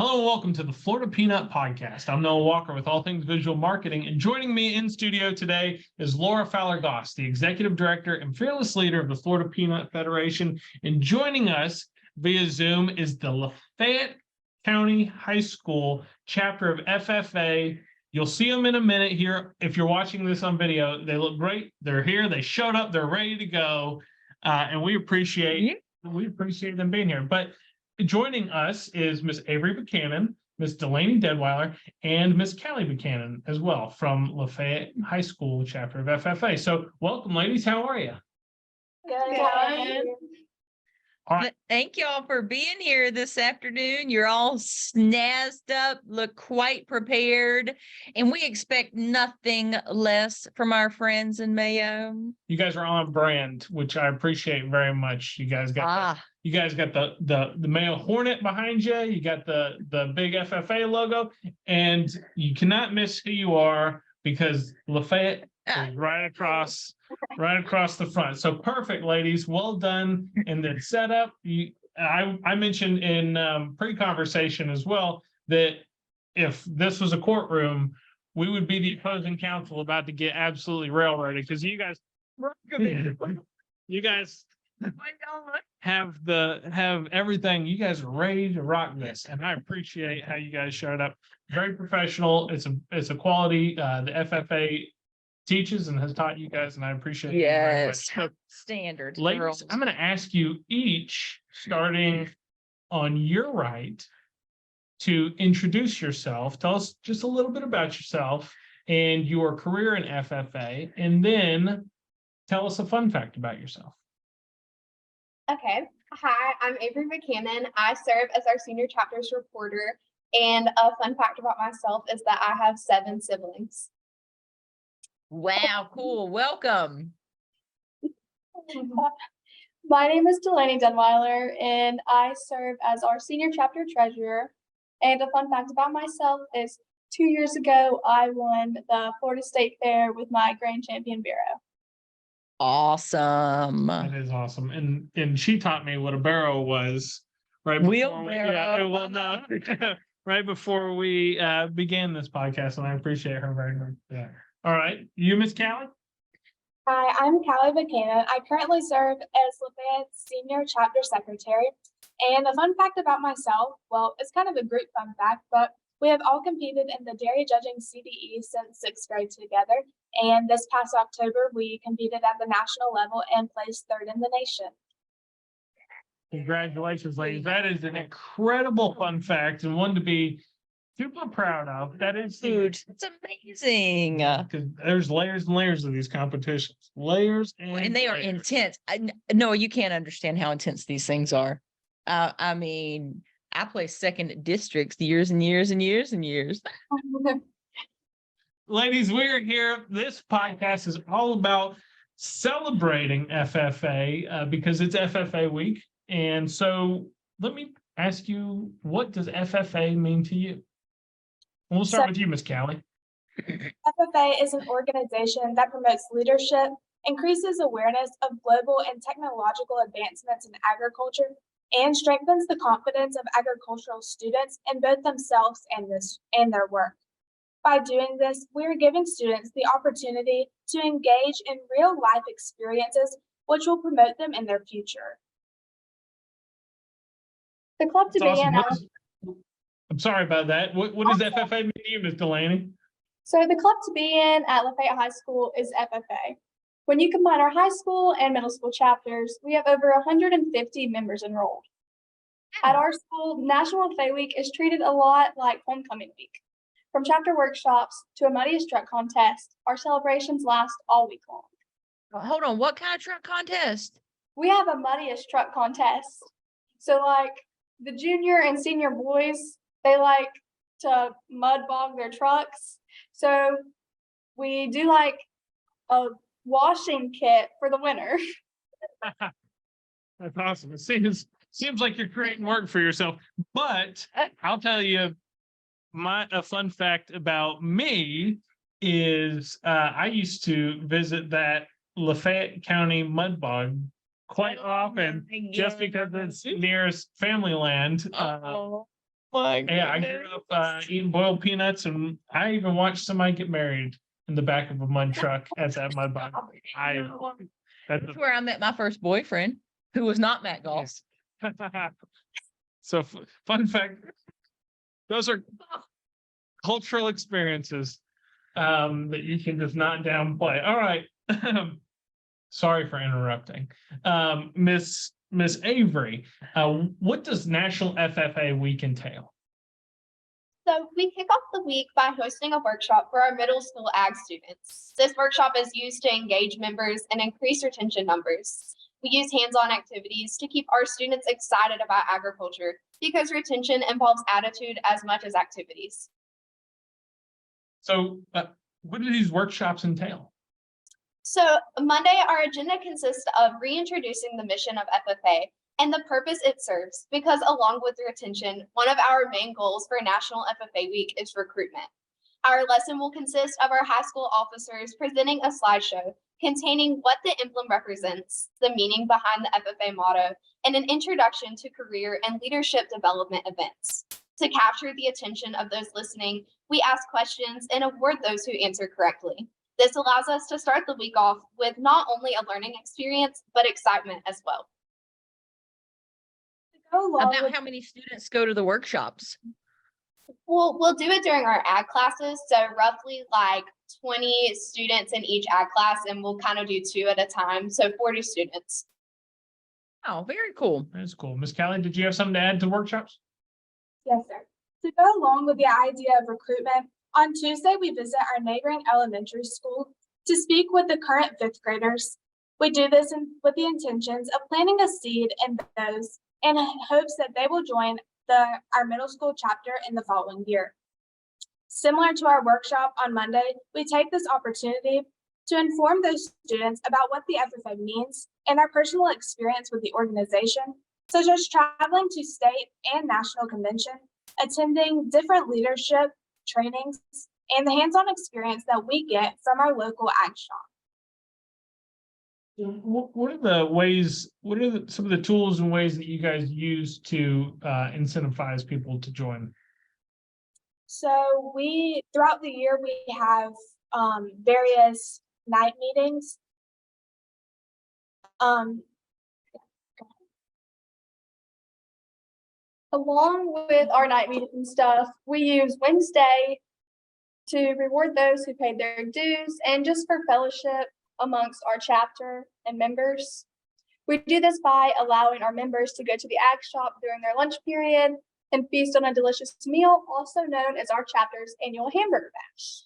Hello and welcome to the Florida Peanut Podcast. I'm Noah Walker with All Things Visual Marketing, and joining me in studio today is Laura Fowler-Goss, the Executive Director and Fearless Leader of the Florida Peanut Federation. And joining us via Zoom is the Lafayette County High School chapter of FFA. You'll see them in a minute here. If you're watching this on video, they look great. They're here. They showed up. They're ready to go. And we appreciate them being here. But joining us is Miss Avery Buchanan, Miss Delaney Deadwyler, and Miss Callie Buchanan as well from Lafayette High School chapter of FFA. So welcome, ladies. How are you? Good. All right. Thank y'all for being here this afternoon. You're all snazzed up, look quite prepared, and we expect nothing less from our friends in Mayo. You guys are on brand, which I appreciate very much. You guys got the Mayo Hornet behind you. You got the big FFA logo, and you cannot miss who you are because Lafayette is right across the front. So perfect, ladies. Well done in the setup. I mentioned in pre-conversation as well that if this was a courtroom, we would be the opposing counsel about to get absolutely railroaded because you guys have everything. You guys are ready to rock this, and I appreciate how you guys showed up. Very professional. It's a quality the FFA teaches and has taught you guys, and I appreciate it very much. So, standard. ladies, girls. I'm going to ask you each, starting on your right, to introduce yourself. Tell us just a little bit about yourself and your career in FFA, and then tell us a fun fact about yourself. Okay. Hi, I'm Avery Buchanan. I serve as our senior chapters reporter, and a fun fact about myself is that I have 7 siblings. Wow, cool. Welcome. My name is Delaney Deadwyler, and I serve as our senior chapter treasurer. And a fun fact about myself is 2 years ago, I won the Florida State Fair with my grand champion barrow. Awesome. That is awesome. And she taught me what a barrow was right right before we began this podcast, and I appreciate her very much. Yeah. All right. You, Miss Callie? Hi, I'm Callie Buchanan. I currently serve as Lafayette's senior chapter secretary. And a fun fact about myself, well, it's kind of a group fun fact, but we have all competed in the dairy judging CDE since 6th grade together. And this past October, we competed at the national level and placed 3rd in the nation. Congratulations, ladies. That is an incredible fun fact and one to be super proud of. That is Huge. It's amazing. Because there's layers and layers of these competitions. And they are intense. No, you can't understand how intense these things are. I mean, I placed second at districts years and years and years and years. Ladies, we're here. This podcast is all about celebrating FFA because it's FFA week. And so let me ask you, what does FFA mean to you? We'll start with you, Ms. Callie. FFA is an organization that promotes leadership, increases awareness of global and technological advancements in agriculture, and strengthens the confidence of agricultural students in both themselves and their work. By doing this, we are giving students the opportunity to engage in real-life experiences which will promote them in their future. The club to be in. I'm sorry about that. What does FFA mean to you, Ms. Delaney? So the club to be in at Lafayette High School is FFA. When you combine our high school and middle school chapters, we have over 150 members enrolled. At our school, National FFA Week is treated a lot like homecoming week. From chapter workshops to a muddiest truck contest, our celebrations last all week long. Hold on, what kind of truck contest? We have a muddiest truck contest. So like the junior and senior boys, they like to mud bog their trucks. So we do like a washing kit for the winter. That's awesome. It seems like you're creating work for yourself, but I'll tell you a fun fact about me is I used to visit that Lafayette County mud bog quite often just because it's nearest family land. my Yeah, I grew up eating boiled peanuts, and I even watched somebody get married in the back of a mud truck at that mud box. That's That's where I met my first boyfriend, who was not Matt Goss. So fun fact, those are cultural experiences that you can just not downplay. All right. Sorry for interrupting. Miss Avery, what does National FFA Week entail? So we kick off the week by hosting a workshop for our middle school ag students. This workshop is used to engage members and increase retention numbers. We use hands-on activities to keep our students excited about agriculture because retention involves attitude as much as activities. So what do these workshops entail? So Monday, our agenda consists of reintroducing the mission of FFA and the purpose it serves, because along with retention, one of our main goals for National FFA Week is recruitment. Our lesson will consist of our high school officers presenting a slideshow containing what the emblem represents, the meaning behind the FFA motto, and an introduction to career and leadership development events. To capture the attention of those listening, we ask questions and award those who answer correctly. This allows us to start the week off with not only a learning experience, but excitement as well. Go along About with how many students go to the workshops? We'll do it during our ag classes. So roughly like 20 students in each ag class, and we'll kind of do 2 at a time. So 40 students. Oh, very cool. That's cool. Miss Callie, did you have something to add to workshops? Yes, sir. To go along with the idea of recruitment, on Tuesday, we visit our neighboring elementary school to speak with the current 5th graders. We do this with the intentions of planting a seed in those in hopes that they will join our middle school chapter in the following year. Similar to our workshop on Monday, we take this opportunity to inform those students about what the FFA means and our personal experience with the organization, such as traveling to state and national convention, attending different leadership trainings, and the hands-on experience that we get from our local ag shop. What are the ways, some of the tools and ways that you guys use to incentivize people to join? So throughout the year, we have various night meetings. Along with our night meetings and stuff, we use Wednesday to reward those who paid their dues and just for fellowship amongst our chapter and members. We do this by allowing our members to go to the ag shop during their lunch period and feast on a delicious meal, also known as our chapter's annual hamburger bash.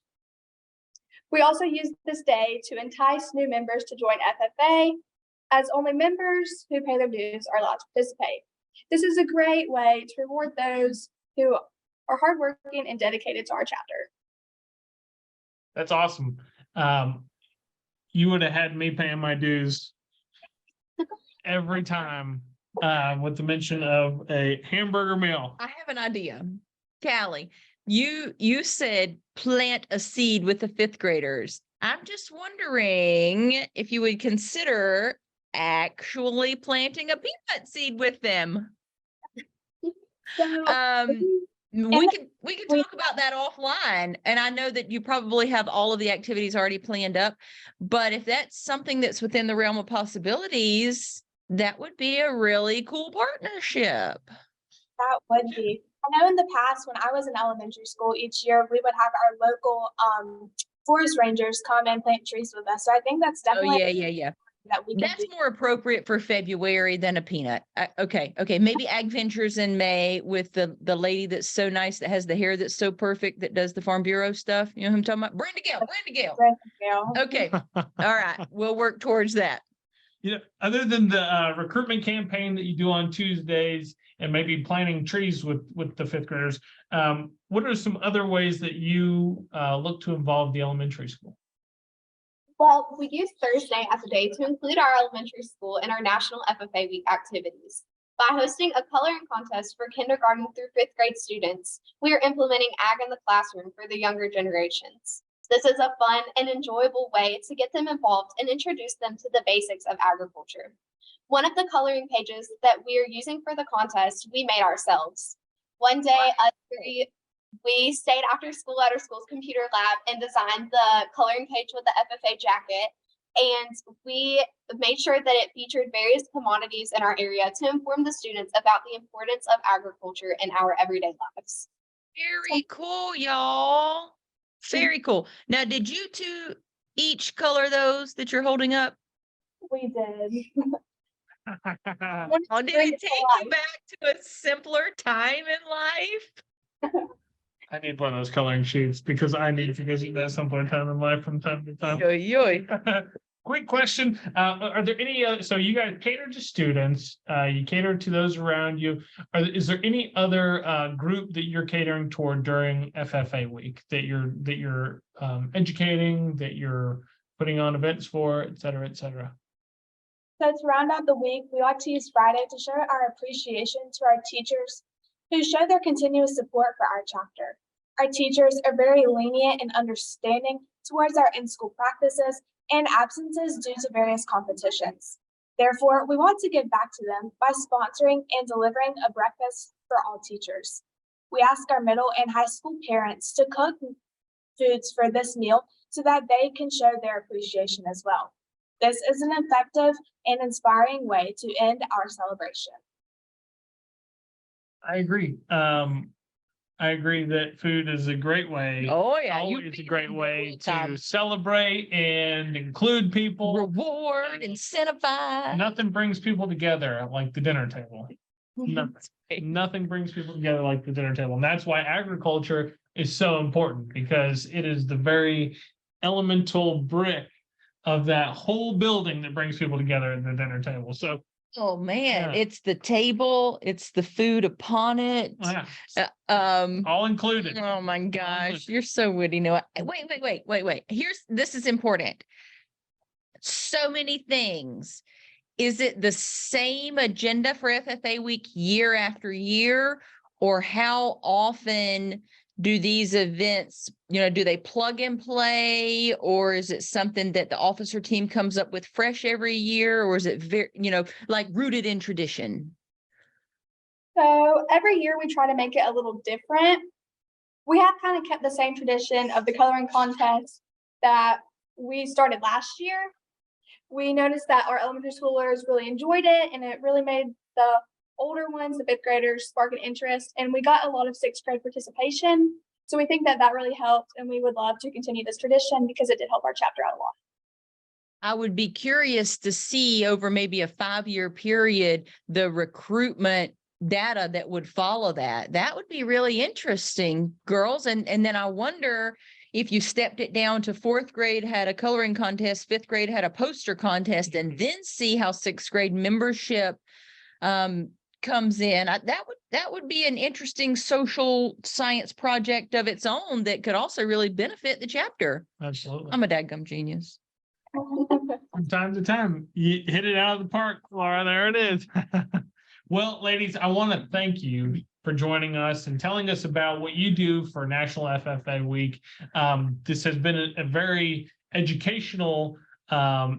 We also use this day to entice new members to join FFA, as only members who pay their dues are allowed to participate. This is a great way to reward those who are hardworking and dedicated to our chapter. That's awesome. You would have had me paying my dues every time with the mention of a hamburger meal. I have an idea. Callie, you said plant a seed with the 5th graders. I'm just wondering if you would consider actually planting a peanut seed with them. So We can talk about that offline. And I know that you probably have all of the activities already planned up, but if that's something that's within the realm of possibilities, that would be a really cool partnership. that would be. I know in the past, when I was in elementary school, each year we would have our local forest rangers come and plant trees with us. So I think that's Oh, definitely yeah. that we can That's do. more appropriate for February than a peanut. Okay. Maybe Ag Ventures in May with the lady that's so nice, that has the hair that's so perfect, that does the Farm Bureau stuff. You know who I'm talking about? Brenda Gale. Okay. All right. We'll work towards that. You know, other than the recruitment campaign that you do on Tuesdays and maybe planting trees with the 5th graders, what are some other ways that you look to involve the elementary school? Well, we use Thursday as a day to include our elementary school in our National FFA Week activities. By hosting a coloring contest for kindergarten through 5th grade students, we are implementing ag in the classroom for the younger generations. This is a fun and enjoyable way to get them involved and introduce them to the basics of agriculture. One of the coloring pages that we are using for the contest, we made ourselves. One day, we stayed after school at our school's computer lab and designed the coloring page with the FFA jacket. And we made sure that it featured various commodities in our area to inform the students about the importance of agriculture in our everyday lives. Very cool, y'all. Very cool. Now, did you two each color those that you're holding up? We did. Oh, did it take you back to a simpler time in life? I need one of those coloring sheets because I need to visit that some point in time in life from time to time. Yo, yo. Quick question. Are there any, so you guys cater to students, you cater to those around you. Is there any other group that you're catering toward during FFA week that you're educating, that you're putting on events for, et cetera, et cetera? So to round out the week, we like to use Friday to show our appreciation to our teachers who show their continuous support for our chapter. Our teachers are very lenient and understanding towards our in-school practices and absences due to various competitions. Therefore, we want to give back to them by sponsoring and delivering a breakfast for all teachers. We ask our middle and high school parents to cook foods for this meal so that they can show their appreciation as well. This is an effective and inspiring way to end our celebration. I agree. I agree that food is a great way. Oh, yeah. Always a great way to celebrate and include people. Reward, incentivize. Nothing brings people together like the dinner table. Nothing brings people together like the dinner table. And that's why agriculture is so important, because it is the very elemental brick of that whole building that brings people together at the dinner table. So, Oh man, Yeah. it's the table, it's the food upon it. yeah, Um, all included. oh my gosh, you're so witty, Noah. Wait. This is important. So many things. Is it the same agenda for FFA week year after year, or how often do these events, do they plug and play, or is it something that the officer team comes up with fresh every year, or is it very, like rooted in tradition? So every year we try to make it a little different. We have kind of kept the same tradition of the coloring contest that we started last year. We noticed that our elementary schoolers really enjoyed it, and it really made the older ones, the fifth graders, spark an interest, and we got a lot of sixth grade participation. So we think that that really helped, and we would love to continue this tradition because it did help our chapter out a lot. I would be curious to see over maybe a 5-year period, the recruitment data that would follow that. That would be really interesting, girls. And then I wonder if you stepped it down to 4th grade had a coloring contest, 5th grade had a poster contest, and then see how 6th grade membership comes in. That would be an interesting social science project of its own that could also really benefit the chapter. Absolutely. I'm a dadgum genius. From time to time, you hit it out of the park, Laura. There it is. Well, ladies, I want to thank you for joining us and telling us about what you do for National FFA Week. This has been a very educational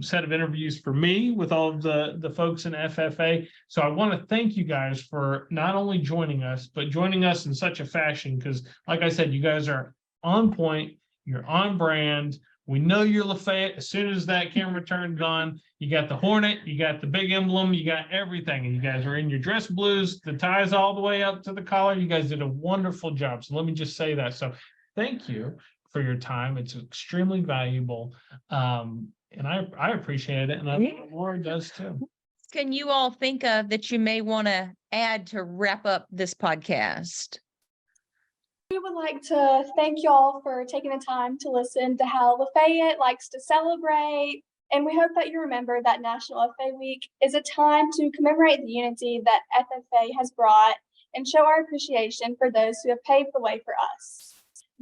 set of interviews for me with all of the folks in FFA. So I want to thank you guys for not only joining us, but joining us in such a fashion, because like I said, you guys are on point, you're on brand. We know you're Lafayette. As soon as that camera turns on, you got the Hornet, you got the big emblem, you got everything. And you guys are in your dress blues, the ties all the way up to the collar. You guys did a wonderful job. So let me just say that. So thank you for your time. It's extremely valuable. And I appreciate it. And I think Laura does too. Can you all think of that you may want to add to wrap up this podcast? We would like to thank y'all for taking the time to listen to how Lafayette likes to celebrate. And we hope that you remember that National FFA Week is a time to commemorate the unity that FFA has brought and show our appreciation for those who have paved the way for us.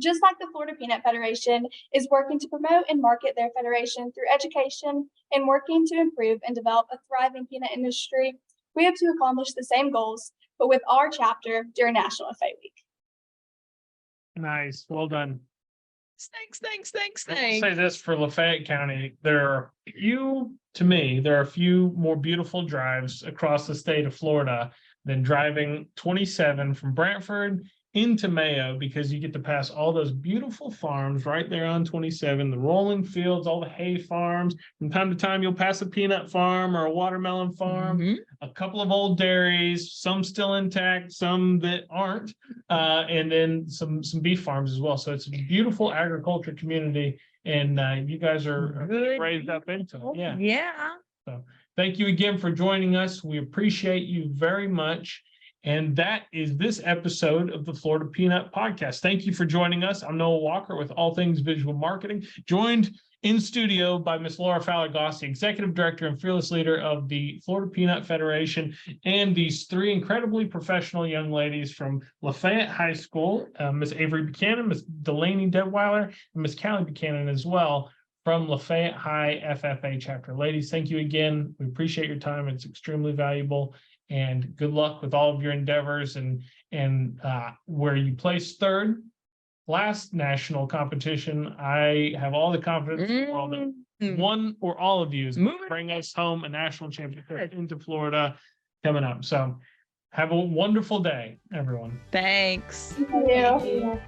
Just like the Florida Peanut Federation is working to promote and market their federation through education and working to improve and develop a thriving peanut industry, we hope to accomplish the same goals, but with our chapter during National FFA Week. Nice. Well done. Thanks. I'll say this for Lafayette County. There are a few more beautiful drives across the state of Florida than driving 27 from Brantford into Mayo, because you get to pass all those beautiful farms right there on 27, the rolling fields, all the hay farms. From time to time, you'll pass a peanut farm or a watermelon farm, Mhm. a couple of old dairies, some still intact, some that aren't, and then some beef farms as well. So it's a beautiful agriculture community, and you guys are Good. raised up into it. Yeah. Yeah. So thank you again for joining us. We appreciate you very much. And that is this episode of the Florida Peanut Podcast. Thank you for joining us. I'm Noah Walker with All Things Visual Marketing, joined in studio by Ms. Laura Fowler-Goss, the Executive Director and Fearless Leader of the Florida Peanut Federation, and these three incredibly professional young ladies from Lafayette High School, Ms. Avery Buchanan, Ms. Delaney Deadwyler, and Ms. Callie Buchanan as well, from Lafayette High FFA chapter. Ladies, thank you again. We appreciate your time. It's extremely valuable, and good luck with all of your endeavors, and where you placed third last national competition. I have all the confidence in the world that one or all of you is going to bring us home a national championship into Florida coming up. So have a wonderful day, everyone. Thanks. Thank you.